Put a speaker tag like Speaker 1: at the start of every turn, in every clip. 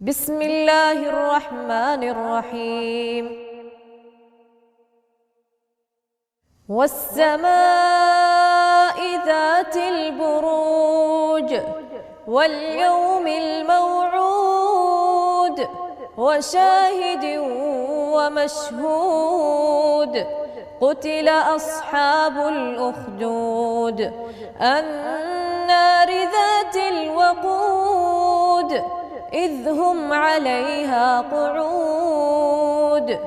Speaker 1: بسم الله الرحمن الرحيم. والسماء ذات البروج واليوم الموعود وشاهد ومشهود. قتل أصحاب الأخدود النار ذات الوقود إذ هم عليها قعود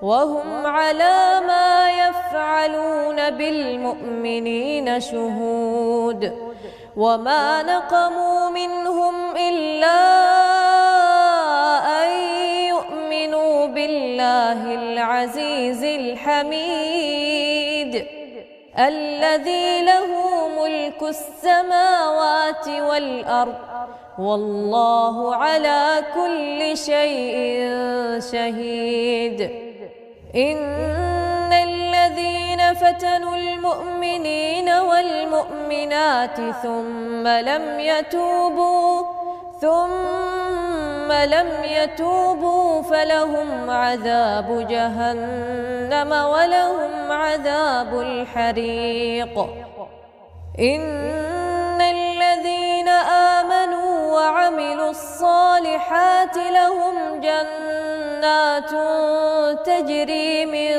Speaker 1: وهم على ما يفعلون بالمؤمنين شهود. وما نقموا منهم إلا أن يؤمنوا بالله العزيز الحميد الذي له ملك السماوات والأرض والله على كل شيء شهيد. إن الذين فتنوا المؤمنين والمؤمنات ثم لم يتوبوا فلهم عذاب جهنم ولهم عذاب الحريق. إن الذين آمنوا وعملوا الصالحات لهم جنات تجري من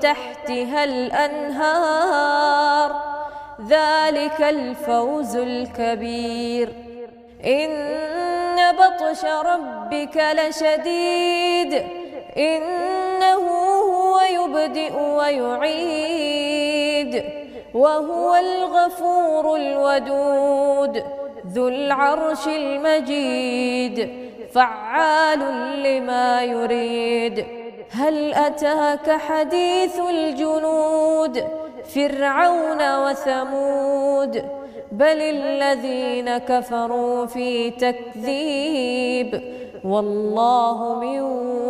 Speaker 1: تحتها الأنهار ذلك الفوز الكبير. إن بطش ربك لشديد إنه هو يبدئ ويعيد وهو الغفور الودود ذو العرش المجيد فعال لما يريد. هل أتاك حديث الجنود فرعون وثمود بل الذين كفروا في تكذيب والله من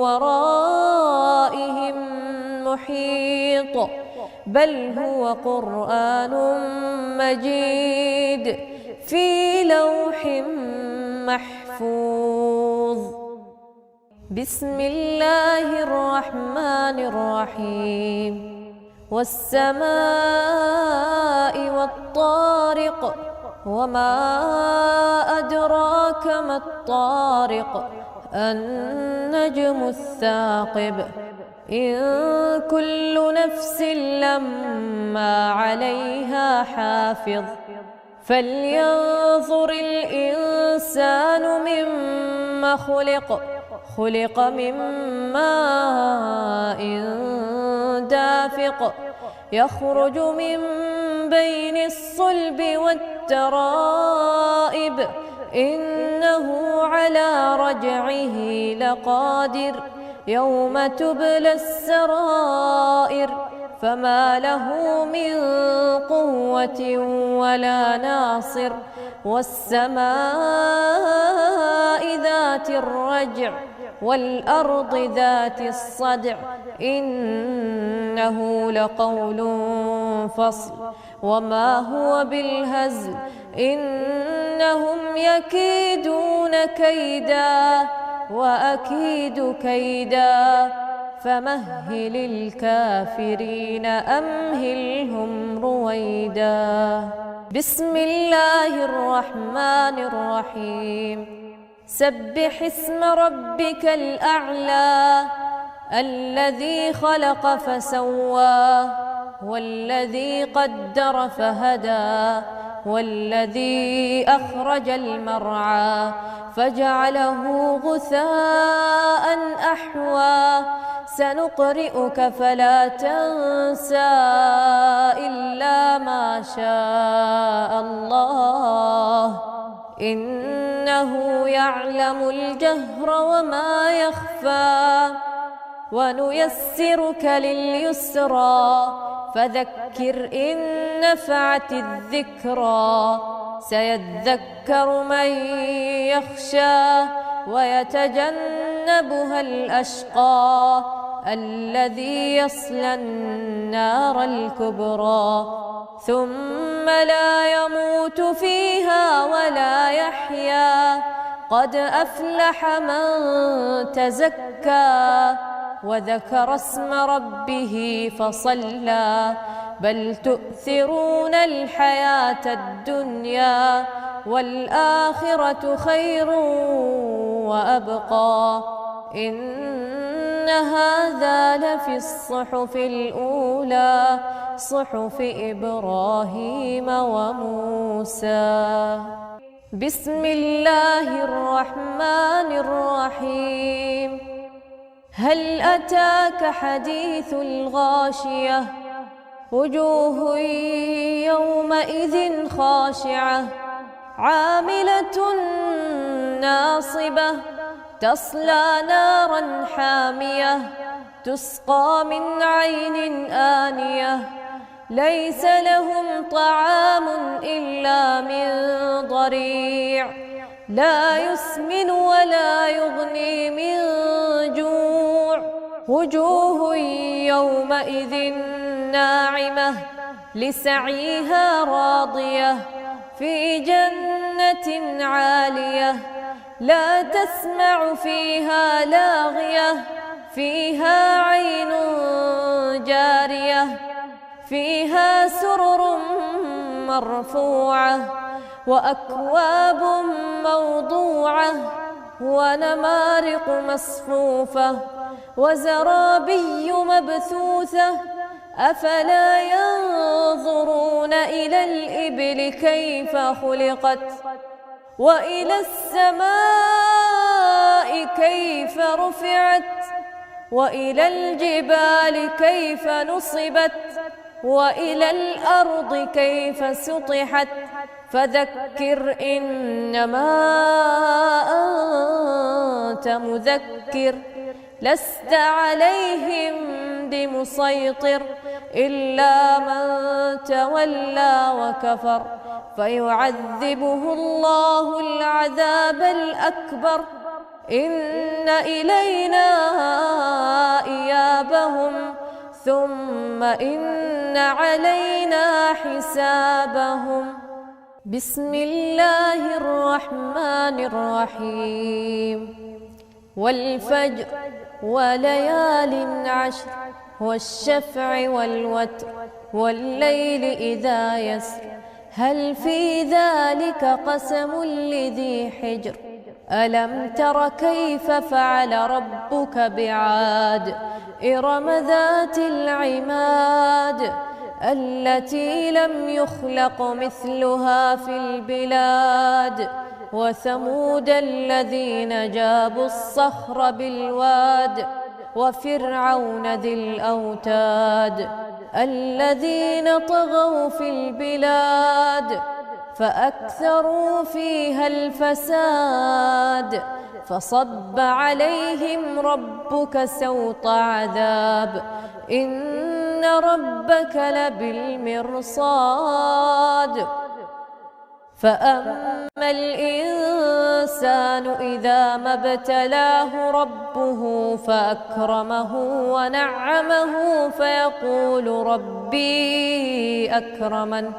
Speaker 1: ورائهم محيط. بل هو قرآن مجيد في لوح محفوظ. بسم الله الرحمن الرحيم. والسماء والطارق وما أدراك ما الطارق النجم الثاقب. إن كل نفس لما عليها حافظ. فلينظر الإنسان مما خلق. خلق من ماء دافق يخرج من بين الصلب والترائب. إنه على رجعه لقادر يوم تبلى السرائر. فما له من قوة ولا ناصر. والسماء ذات الرجع والأرض ذات الصدع إنه لقول فصل وما هو بالهزل. إنهم يكيدون كيدا وأكيد كيدا فمهل الكافرين أمهلهم رويدا. بسم الله الرحمن الرحيم. سبح اسم ربك الأعلى الذي خلق فسوى والذي قدر فهدى والذي أخرج المرعى فجعله غثاء أحوى. سنقرئك فلا تنسى إلا ما شاء الله إنه يعلم الجهر وما يخفى. ونيسرك لليسرى فذكر إن نفعت الذكرى. سيذكر من يخشى ويتجنبها الأشقى الذي يصلى النار الكبرى ثم لا يموت فيها ولا يحيا قد أفلح من تزكى وذكر اسم ربه فصلى بل تؤثرون الحياة الدنيا والآخرة خير وأبقى إن هذا لفي الصحف الأولى صحف إبراهيم وموسى. بسم الله الرحمن الرحيم. هل أتاك حديث الغاشية وجوه يومئذ خاشعة عاملة ناصبة تصلى نارا حامية تسقى من عين آنية ليس لهم طعام إلا من ضريع لا يسمن ولا يغني من جوع وجوه يومئذ ناعمة لسعيها راضية في جنة عالية لا تسمع فيها لاغية فيها عين جارية فيها سرر مرفوعة وأكواب موضوعة ونمارق مصفوفة وزرابي مبثوثة أفلا ينظرون إلى الإبل كيف خلقت وإلى السماء كيف رفعت وإلى الجبال كيف نصبت وإلى الأرض كيف سطحت فذكر إنما أنت مذكر لست عليهم بمسيطر إلا من تولى وكفر فيعذبه الله العذاب الأكبر إن إلينا إيابهم ثم إن علينا حسابهم. بسم الله الرحمن الرحيم. والفجر وليال عشر والشفع والوتر والليل إذا يسر هل في ذلك قسم لذي حجر ألم تر كيف فعل ربك بعاد إرم ذات العماد التي لم يخلق مثلها في البلاد وثمود الذين جابوا الصخر بالواد وفرعون ذي الأوتاد الذين طغوا في البلاد فأكثروا فيها الفساد فصب عليهم ربك سوط عذاب إن ربك لبالمرصاد فأما الإنسان إذا ما ابتلاه ربه فأكرمه ونعمه فيقول ربي أكرمن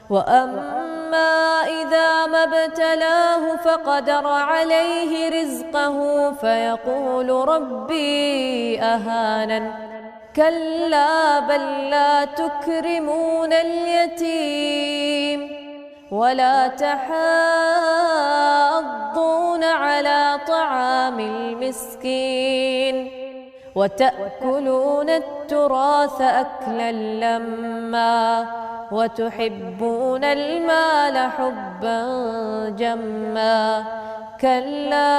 Speaker 1: وأما إذا ما ابتلاه فقدر عليه رزقه فيقول ربي أهانن كلا بل لا تكرمون اليتيم ولا تحاضون على طعام المسكين وتأكلون التراث أكلا لما وتحبون المال حبا جما كلا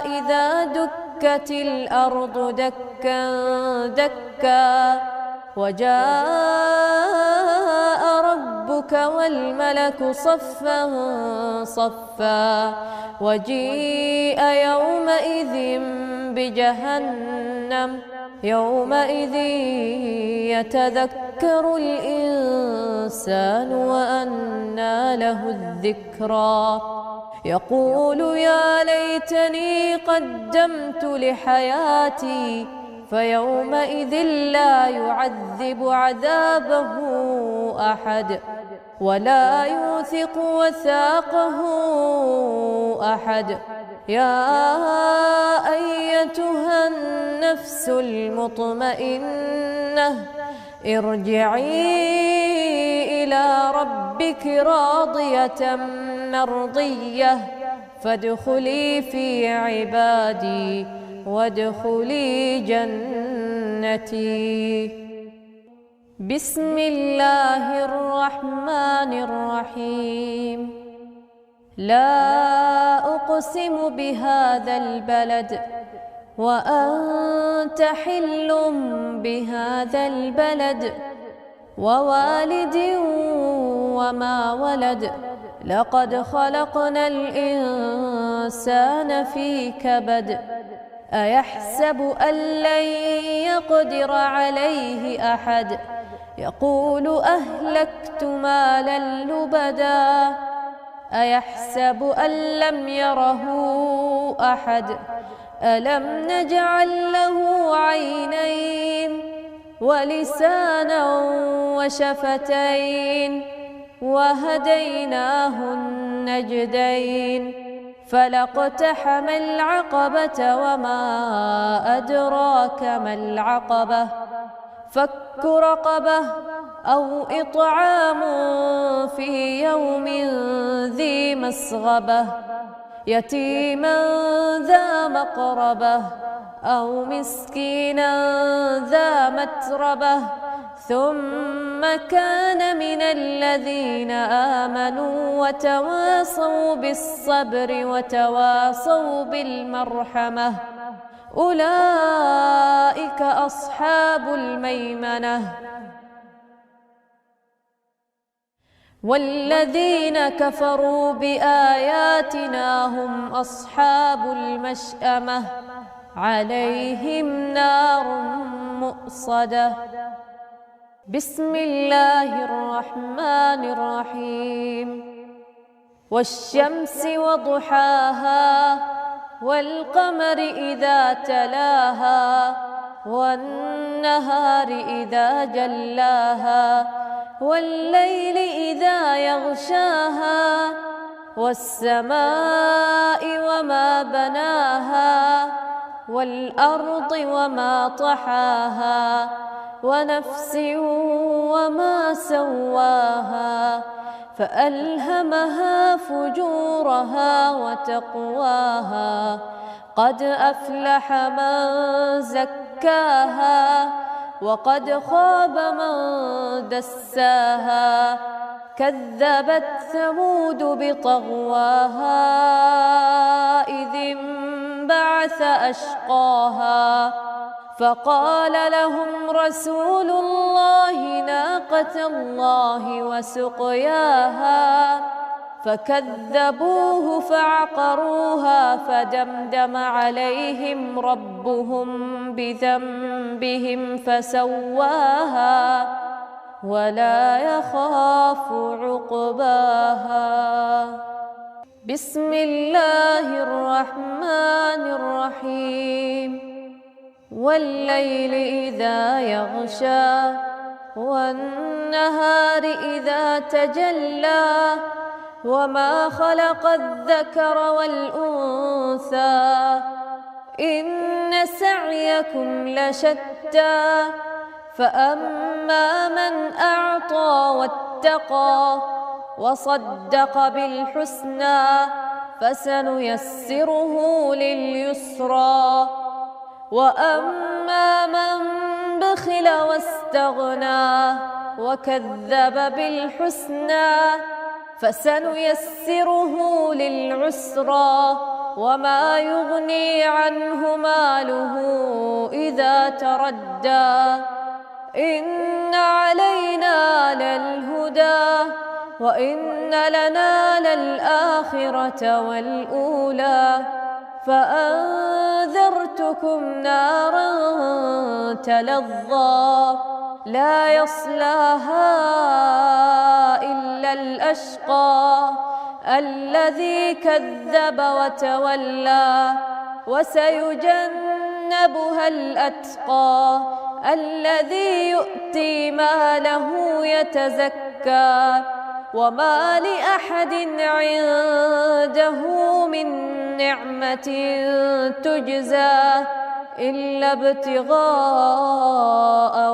Speaker 1: إذا دكت الأرض دكا دكا وجاء ربك والملك صفا صفا وجيء يومئذ بجهنم يومئذ يتذكر الإنسان وأنى له الذكرى يقول يا ليتني قدمت لحياتي فيومئذ لا يعذب عذابه أحد ولا يوثق وثاقه أحد يا أيتها النفس المطمئنة ارجعي إلى ربك راضية مرضية فادخلي في عبادي وادخلي جنتي. بسم الله الرحمن الرحيم. لا أقسم بهذا البلد وأنت حل بهذا البلد ووالد وما ولد لقد خلقنا الإنسان في كبد أيحسب أن لن يقدر عليه أحد يقول أهلكت مالا لبدا أيحسب أن لم يره أحد ألم نجعل له عينين ولسانا وشفتين وهديناه النجدين فلاقتحم العقبة وما أدراك ما العقبة فك رقبة أو إطعام في يوم ذي مسغبة يتيما ذا مقربة أو مسكينا ذا متربة ثم كان من الذين آمنوا وتواصوا بالصبر وتواصوا بالمرحمة أولئك أصحاب الميمنة. والذين كفروا بآياتنا هم أصحاب المشأمة عليهم نار مؤصدة. بسم الله الرحمن الرحيم. والشمس وضحاها والقمر إذا تلاها والنهار إذا جلاها والليل إذا يغشاها والسماء وما بناها والأرض وما طحاها ونفس وما سواها فألهمها فجورها وتقواها قد أفلح من زكاها وقد خاب من دساها كذبت ثمود بطغواها إذ انبعث أشقاها فقال لهم رسول الله ناقة الله وسقياها فكذبوه فعقروها فدمدم عليهم ربهم بذنبهم فسواها ولا يخاف عقباها. بسم الله الرحمن الرحيم. والليل إذا يغشى والنهار إذا تجلى وما خلق الذكر والأنثى إن سعيكم لشتى فأما من أعطى واتقى وصدق بالحسنى فسنيسره لليسرى وأما من بخل واستغنى وكذب بالحسنى فسنيسره للعسرى وما يغني عنه ماله إذا تردى إن علينا للهدى وإن لنا للآخرة والأولى فأنذرتكم نارا تلظى لا يصلاها إلا الأشقى الذي كذب وتولى وسيجنبها الأتقى الذي يؤتي ماله يتزكى وما لأحد عنده من نعمة تجزى إلا ابتغاء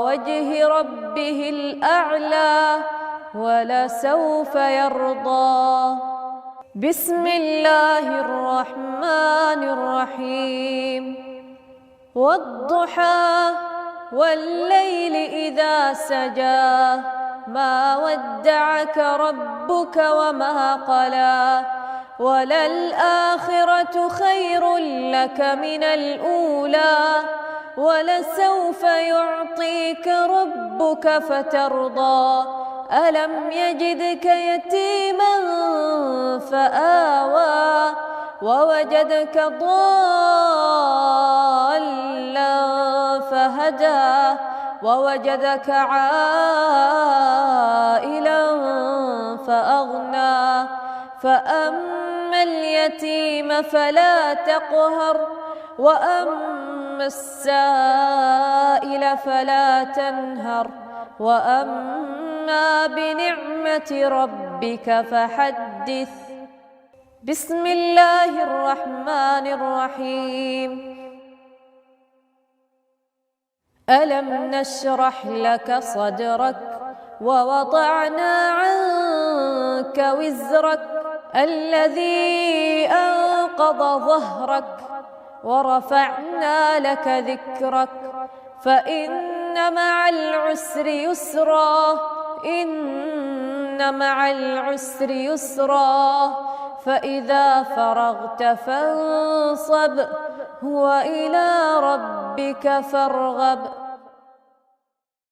Speaker 1: وجه ربه الأعلى ولسوف يرضى. بسم الله الرحمن الرحيم. والضحى والليل إذا سجى ما ودعك ربك وما قلى وللآخرة خير لك من الأولى ولسوف يعطيك ربك فترضى. ألم يجدك يتيما فآوى ووجدك ضالا فهدى ووجدك عائلا فأغنى. فأما اليتيم فلا تقهر وأما السائل فلا تنهر وأما بنعمة ربك فحدث. بسم الله الرحمن الرحيم. ألم نشرح لك صدرك ووضعنا عنك وزرك الذي أنقض ظهرك ورفعنا لك ذكرك فإن مع العسر يسرا إن مع العسر يسرا فإذا فرغت فانصب وإلى ربك فارغب.